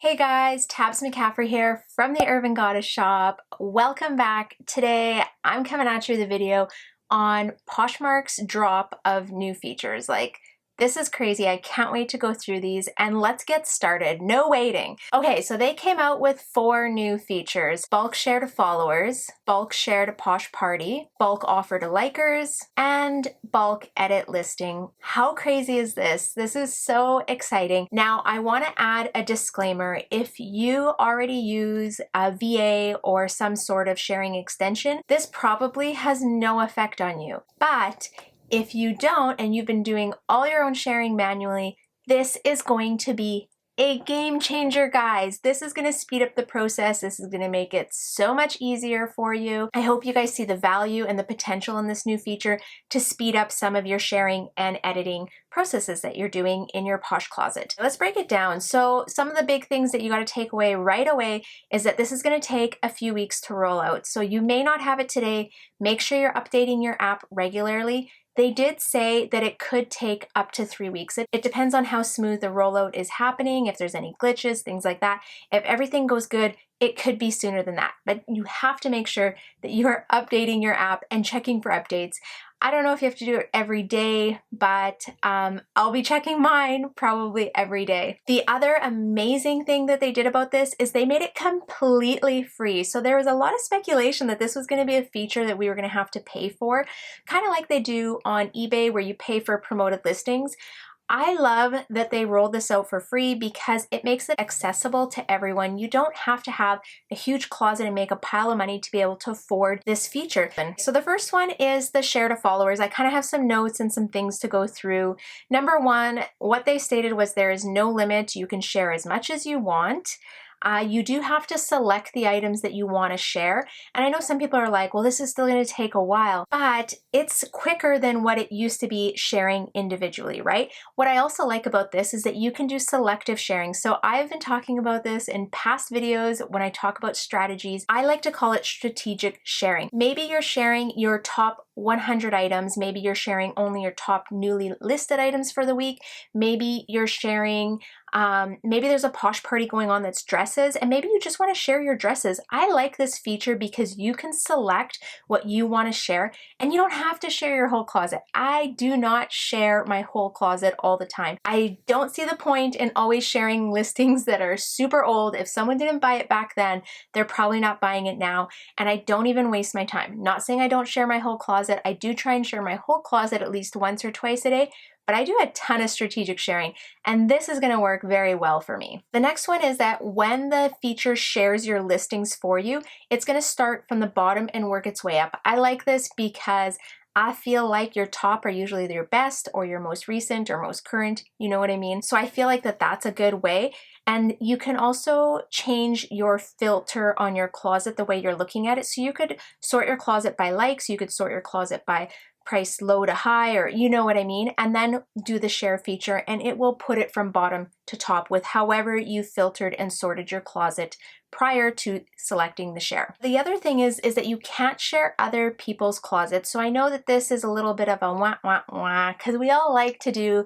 Hey guys, Tabs McCaffrey here from the Urban Goddess shop. Welcome back. Today I'm coming at you with a video on Poshmark's drop of new features. This is crazy. I can't wait to go through these and let's get started. No waiting. Okay, so they came out with 4 new features: bulk share to followers, bulk share to Posh Party, bulk offer to likers, and bulk edit listing. How crazy is this? This is so exciting. Now, I want to add a disclaimer. If you already use a VA or some sort of sharing extension, this probably has no effect on you. But if you don't and you've been doing all your own sharing manually, this is going to be a game changer, guys. This is going to speed up the process. This is going to make it so much easier for you. I hope you guys see the value and the potential in this new feature to speed up some of your sharing and editing processes that you're doing in your Posh closet. Let's break it down. So some of the big things that you got to take away right away is that this is going to take a few weeks to roll out. So you may not have it today. Make sure you're updating your app regularly. They did say that it could take up to 3 weeks. It depends on how smooth the rollout is happening, if there's any glitches, things like that. If everything goes good, it could be sooner than that. But you have to make sure that you are updating your app and checking for updates. I don't know if you have to do it every day, but I'll be checking mine probably every day. The other amazing thing that they did about this is they made it completely free. So there was a lot of speculation that this was going to be a feature that we were going to have to pay for, kind of like they do on eBay where you pay for promoted listings. I love that they rolled this out for free because it makes it accessible to everyone. You don't have to have a huge closet and make a pile of money to be able to afford this feature. So the first one is the share to followers. I kind of have some notes and some things to go through. Number one, what they stated was there is no limit. You can share as much as you want. You do have to select the items that you want to share. And I know some people are like, well, this is still going to take a while, but it's quicker than what it used to be sharing individually, right? What I also like about this is that you can do selective sharing. So I've been talking about this in past videos when I talk about strategies. I like to call it strategic sharing. Maybe you're sharing your top 100 items. Maybe you're sharing only your top newly listed items for the week. Maybe you're sharing maybe there's a Posh party going on that's dresses, and maybe you just want to share your dresses. I like this feature because you can select what you want to share and you don't have to share your whole closet. I do not share my whole closet all the time. I don't see the point in always sharing listings that are super old. If someone didn't buy it back then, they're probably not buying it now, and I don't even waste my time. Not saying I don't share my whole closet. I do try and share my whole closet at least once or twice a day, but I do a ton of strategic sharing, and this is going to work very well for me. The next one is that when the feature shares your listings for you, it's going to start from the bottom and work its way up. I like this because I feel like your top are usually your best or your most recent or most current, you know what I mean? So I feel like that's a good way. And you can also change your filter on your closet the way you're looking at it. So you could sort your closet by likes, you could sort your closet by price low to high, or you know what I mean, and then do the share feature and it will put it from bottom to top with however you filtered and sorted your closet prior to selecting the share. The other thing is that you can't share other people's closets. So I know that this is a little bit of a wah wah wah because we all like to do,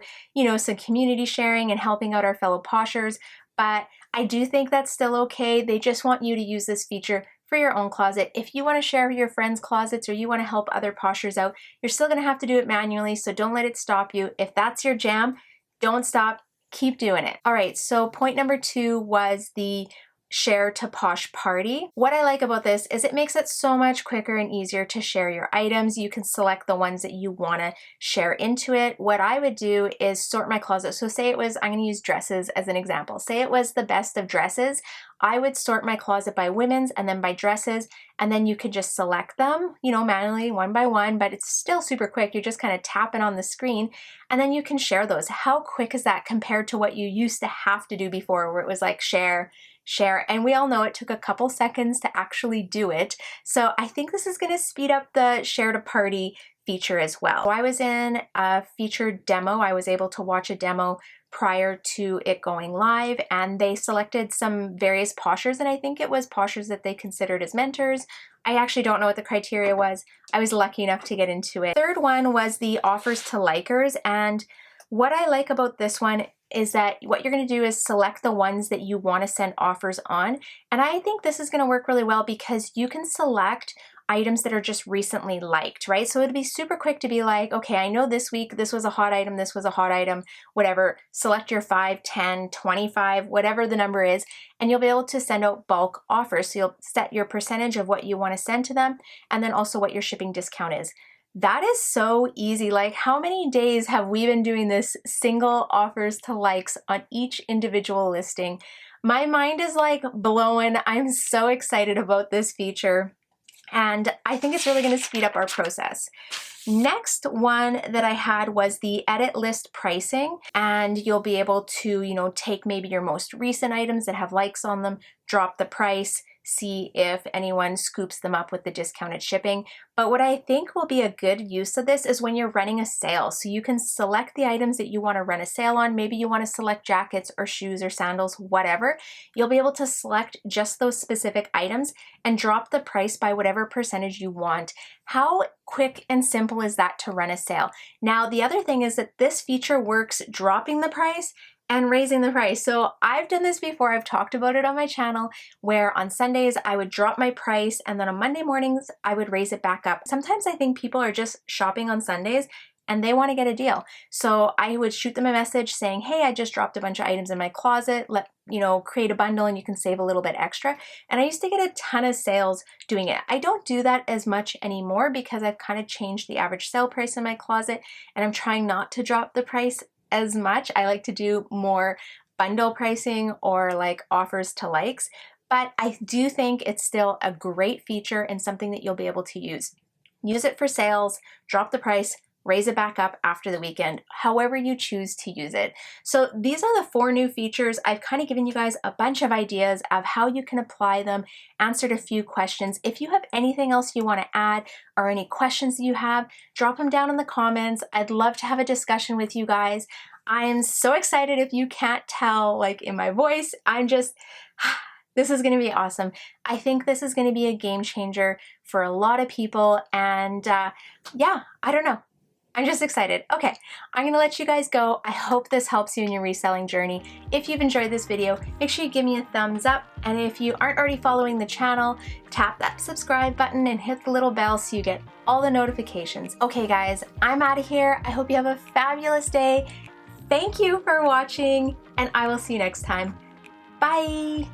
some community sharing and helping out our fellow poshers, but I do think that's still okay. They just want you to use this feature for your own closet. If you want to share your friends' closets or you want to help other poshers out, you're still going to have to do it manually, so don't let it stop you. If that's your jam, don't stop, keep doing it. All right, so point number 2 was the share to Posh Party. What I like about this is it makes it so much quicker and easier to share your items. You can select the ones that you want to share into it. What I would do is sort my closet. So say it was, I'm going to use dresses as an example. Say it was the best of dresses. I would sort my closet by women's and then by dresses, and then you could just select them, manually one by one, but it's still super quick. You're just kind of tapping on the screen and then you can share those. How quick is that compared to what you used to have to do before, where it was like share, and we all know it took a couple seconds to actually do it. So I think this is going to speed up the share to party feature as well. So I was in a featured demo. I was able to watch a demo prior to it going live, and they selected some various poshers, and I think it was poshers that they considered as mentors. I actually don't know what the criteria was. I was lucky enough to get into it. Third one was the offers to likers, and what I like about this one is that what you're going to do is select the ones that you want to send offers on. And I think this is going to work really well because you can select items that are just recently liked, right? So it'd be super quick to be like, okay, I know this week this was a hot item, this was a hot item, whatever. Select your 5, 10, 25, whatever the number is, and you'll be able to send out bulk offers. So you'll set your percentage of what you want to send to them, and then also what your shipping discount is. That is so easy. Like, how many days have we been doing this single offers to likes on each individual listing? My mind is like blowing. I'm so excited about this feature. And I think it's really going to speed up our process. Next one that I had was the edit list pricing, and you'll be able to, take maybe your most recent items that have likes on them, drop the price, see if anyone scoops them up with the discounted shipping. But what I think will be a good use of this is when you're running a sale. So you can select the items that you want to run a sale on. Maybe you want to select jackets or shoes or sandals, whatever. You'll be able to select just those specific items and drop the price by whatever percentage you want. How quick and simple is that to run a sale? Now, the other thing is that this feature works dropping the price and raising the price. So I've done this before. I've talked about it on my channel, where on Sundays I would drop my price and then on Monday mornings I would raise it back up. Sometimes I think people are just shopping on Sundays and they want to get a deal. So I would shoot them a message saying, hey, I just dropped a bunch of items in my closet. Create a bundle and you can save a little bit extra. And I used to get a ton of sales doing it. I don't do that as much anymore because I've kind of changed the average sale price in my closet, and I'm trying not to drop the price as much. I like to do more bundle pricing or like offers to likes, but I do think it's still a great feature and something that you'll be able to use. Use it for sales, drop the price, raise it back up after the weekend, however you choose to use it. So these are the 4 new features. I've kind of given you guys a bunch of ideas of how you can apply them, answered a few questions. If you have anything else you want to add or any questions that you have, drop them down in the comments. I'd love to have a discussion with you guys. I am so excited. If you can't tell, like in my voice, this is going to be awesome. I think this is going to be a game changer for a lot of people. And yeah, I don't know. I'm just excited. Okay, I'm gonna let you guys go. I hope this helps you in your reselling journey. If you've enjoyed this video, make sure you give me a thumbs up. And if you aren't already following the channel, tap that subscribe button and hit the little bell so you get all the notifications. Okay guys, I'm out of here. I hope you have a fabulous day. Thank you for watching, and I will see you next time. Bye.